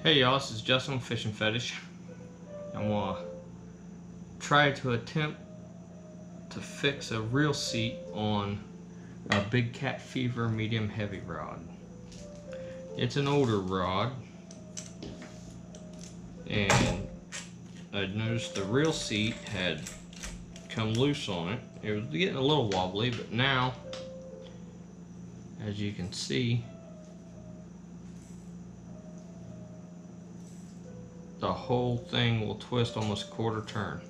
Hey y'all, this is Justin Fishing Fetish. I'm gonna try to attempt to fix a reel seat on a bigcat fever medium heavy rod. It's an older rod, and I noticed the reel seat had come loose on it. It was getting a little wobbly, but now, as you can see, the whole thing will twist almost a quarter turn.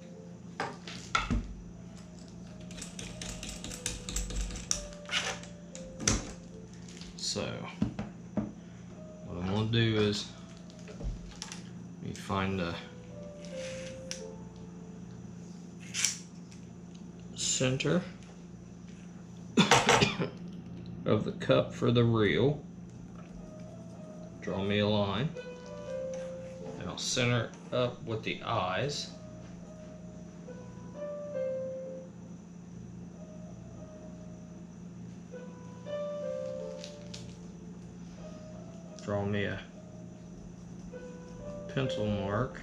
So, what I'm going to do is, let me find the center of the cup for the reel. Draw me a line. And I'll center it up with the eyes. Draw me a pencil mark.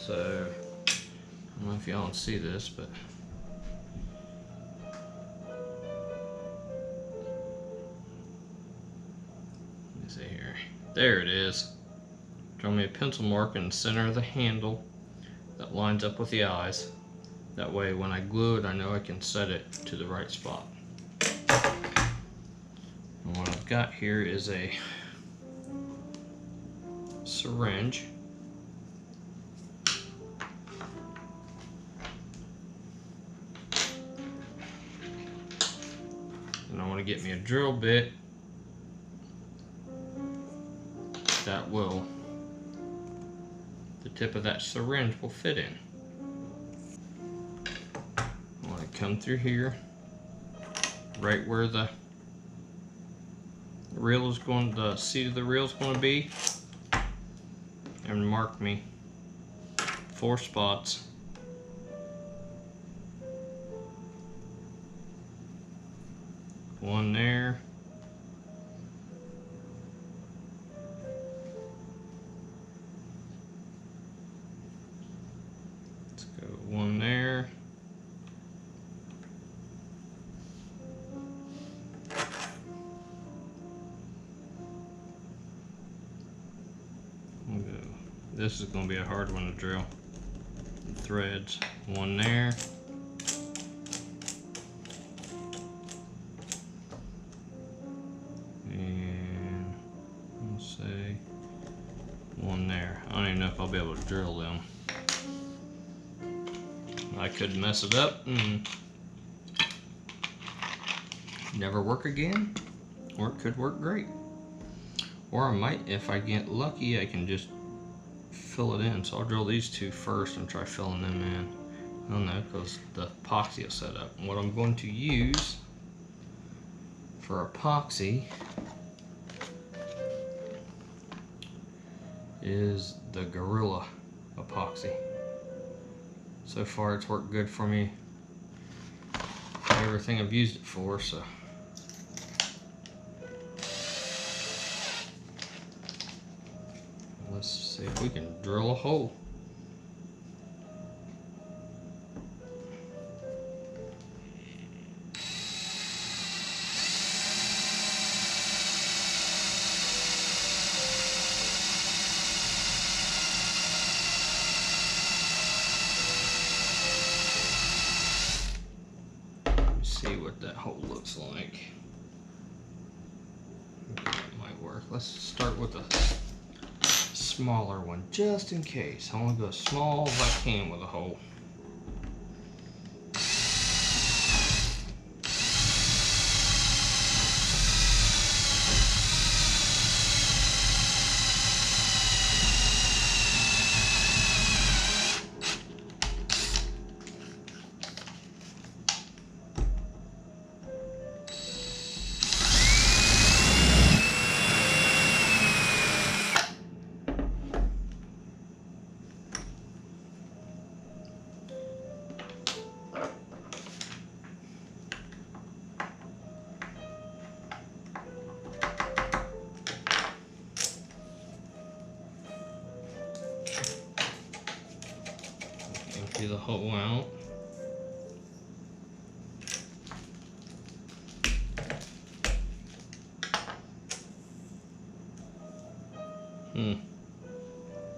So, I don't know if y'all can see this, but let me see here. There it is. Draw me a pencil mark in the center of the handle that lines up with the eyes. That way when I glue it, I know I can set it to the right spot. And what I've got here is a syringe. And I want to get me a drill bit that the tip of that syringe will fit in. I want to come through here, right where the reel is going, the seat of the reel is going to be, and mark me 4 spots. One there. Let's go one there. We'll go. This is going to be a hard one to drill. Threads. One there. And let's say one there. I don't even know if I'll be able to drill them. I could mess it up and never work again, or it could work great. Or I might, if I get lucky, I can just fill it in. So I'll drill these 2 first and try filling them in. I don't know, because the epoxy is set up. And what I'm going to use for epoxy is the Gorilla epoxy. So far it's worked good for me, everything I've used it for, so. Let's see if we can drill a hole. See what that hole looks like. That might work. Let's start with a smaller one, just in case. I want to go as small as I can with a hole. empty the hole out.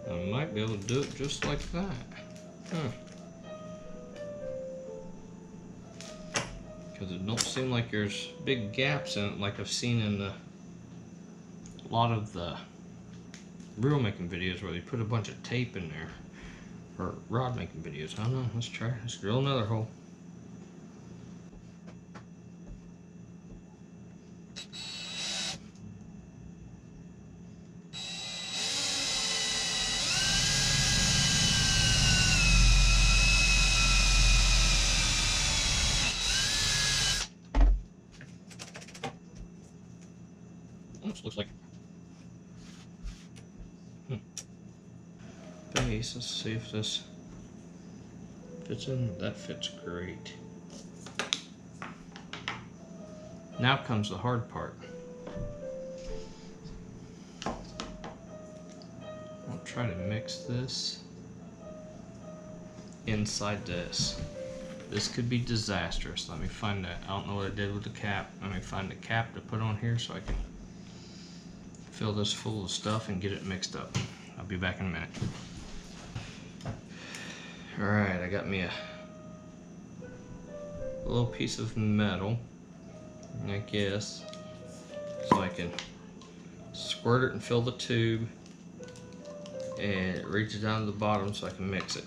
I might be able to do it just like that. Because it don't seem like there's big gaps in it like I've seen in a lot of the reel making videos where they put a bunch of tape in there. Or rod making videos. I don't know. Let's try. Let's drill another hole. Almost looks like base. Let's see if this fits in. That fits great. Now comes the hard part. I'll try to mix this inside this. This could be disastrous. Let me find that. I don't know what I did with the cap. Let me find the cap to put on here so I can fill this full of stuff and get it mixed up. I'll be back in a minute. Alright, I got me a little piece of metal, I guess, so I can squirt it and fill the tube, and it reaches down to the bottom so I can mix it.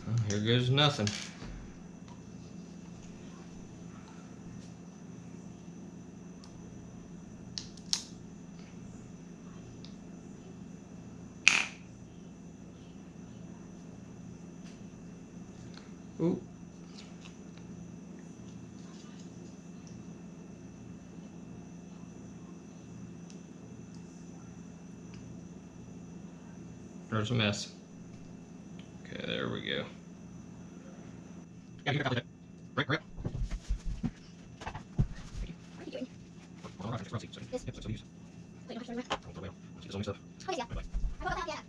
Well, here goes nothing. Ooh. There's a mess. Okay, there we go. Right. What are you doing? This. Wait, no, I can't remember. Oh, yeah. I bought that, yeah.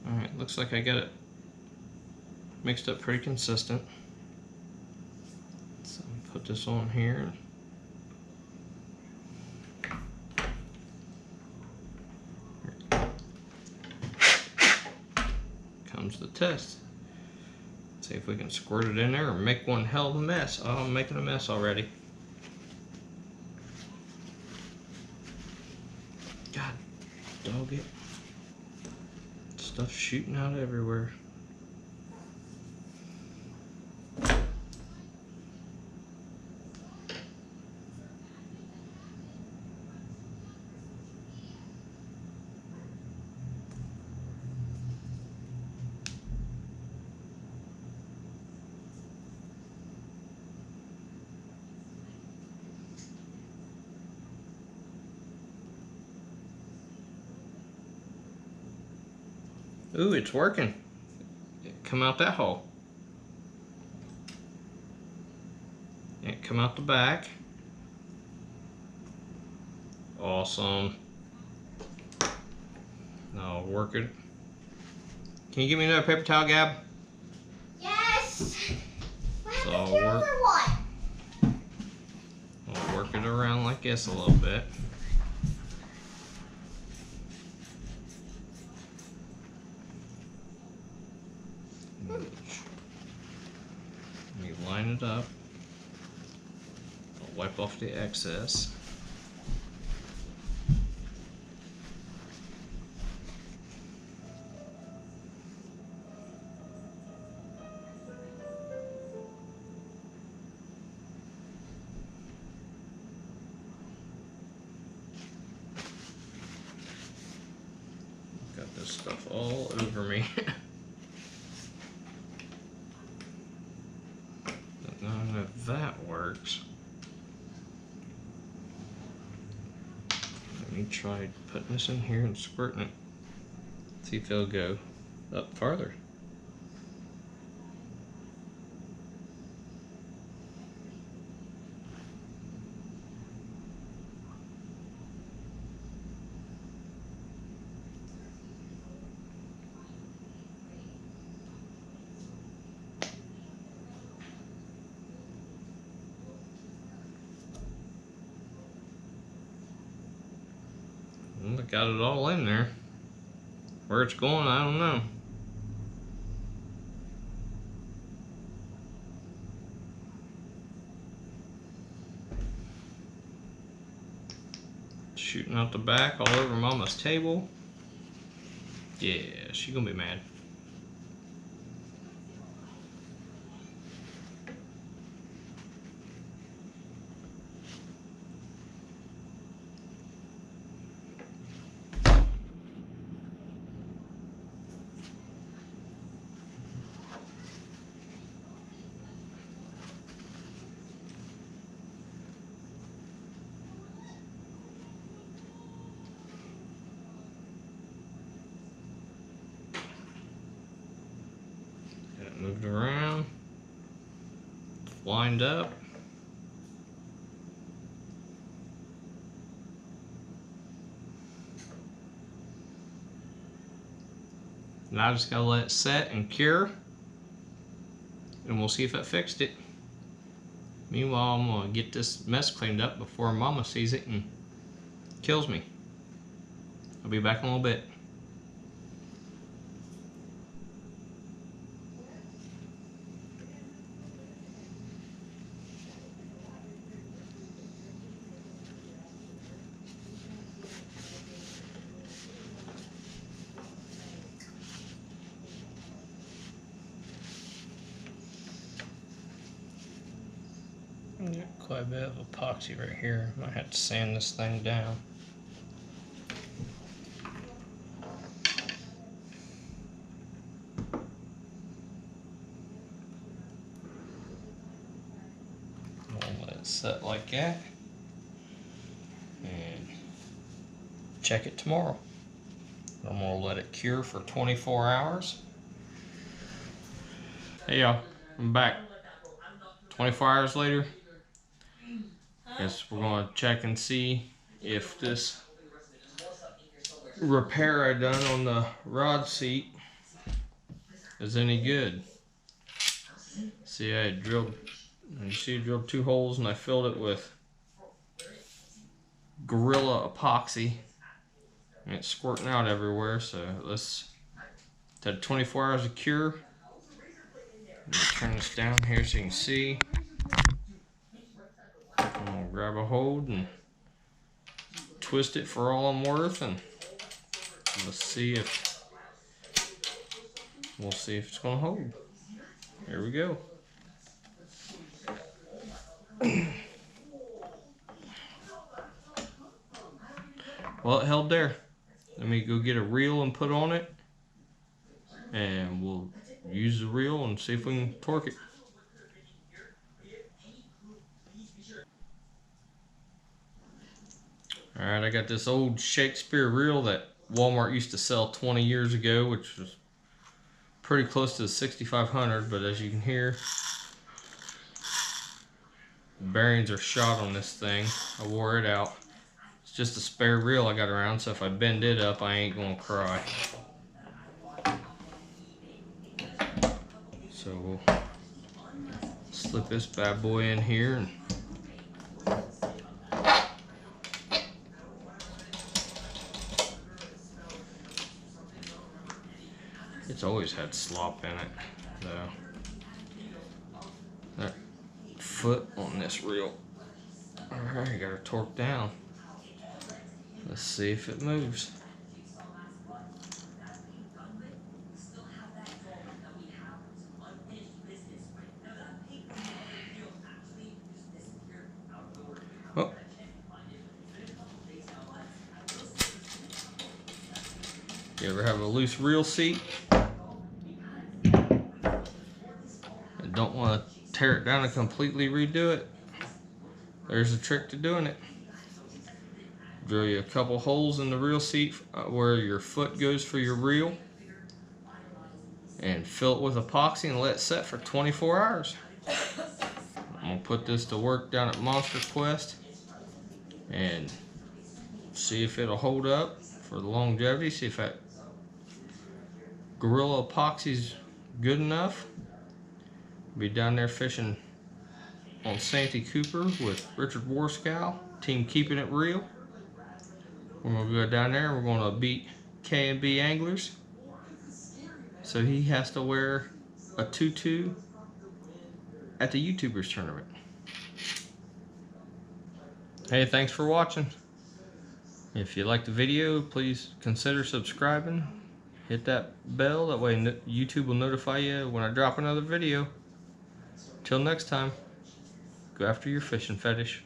Alright, looks like I got it mixed up pretty consistent. So put this on here. Comes the test. See if we can squirt it in there or make one hell of a mess. Oh, I'm making a mess already. God dog it. Stuff shooting out everywhere. Ooh, it's working. Come out that hole. And come out the back. Awesome. Now work it. Can you give me another paper towel, Gab? Yes! So I'll work it around like this a little bit. Let me line it up. I'll wipe off the excess. Got this stuff all over me. None of that works. Let me try putting this in here and squirting it. See if it'll go up farther. got it all in there. Where it's going, I don't know. Shooting out the back all over Mama's table. Yeah, she's gonna be mad. Got it moved around, lined up. Now I just gotta let it set and cure, and we'll see if it fixed it. Meanwhile, I'm gonna get this mess cleaned up before Mama sees it and kills me. I'll be back in a little bit. Got quite a bit of epoxy right here. Might have to sand this thing down. We'll let it set like that and check it tomorrow. I'm gonna let it cure for 24 hours. Hey y'all, I'm back. 24 hours later. Guess we're gonna check and see if this repair I done on the rod seat is any good. See, I drilled, you see, I drilled 2 holes and I filled it with Gorilla epoxy. And it's squirting out everywhere, so let's, it's had 24 hours of cure. Let me turn this down here so you can see. I'm gonna grab a hold and twist it for all I'm worth, and let's see if, we'll see if it's gonna hold. Here we go. Well, it held there. Let me go get a reel and put on it, and we'll use the reel and see if we can torque it. Alright, I got this old Shakespeare reel that Walmart used to sell 20 years ago, which was pretty close to the 6500, but as you can hear, the bearings are shot on this thing. I wore it out. It's just a spare reel I got around, so if I bend it up, I ain't gonna cry. So we'll slip this bad boy in here, and it's always had slop in it, though. That foot on this reel. Alright, I got her torqued down. Let's see if it moves. Oh. You ever have a loose reel seat and don't want to tear it down and completely redo it? There's a trick to doing it. Drill you a couple holes in the reel seat where your foot goes for your reel, and fill it with epoxy and let it set for 24 hours. I'm gonna put this to work down at Monster Quest and see if it'll hold up for the longevity, see if that Gorilla epoxy's good enough. Be down there fishing on Santee Cooper with Richard Warskow, team Keeping It Real. We're gonna go down there. We're gonna beat K&B Anglers. So he has to wear a tutu at the YouTubers tournament. Hey, thanks for watching. If you like the video, please consider subscribing. Hit that bell, that way YouTube will notify you when I drop another video. Till next time, go after your fishing fetish.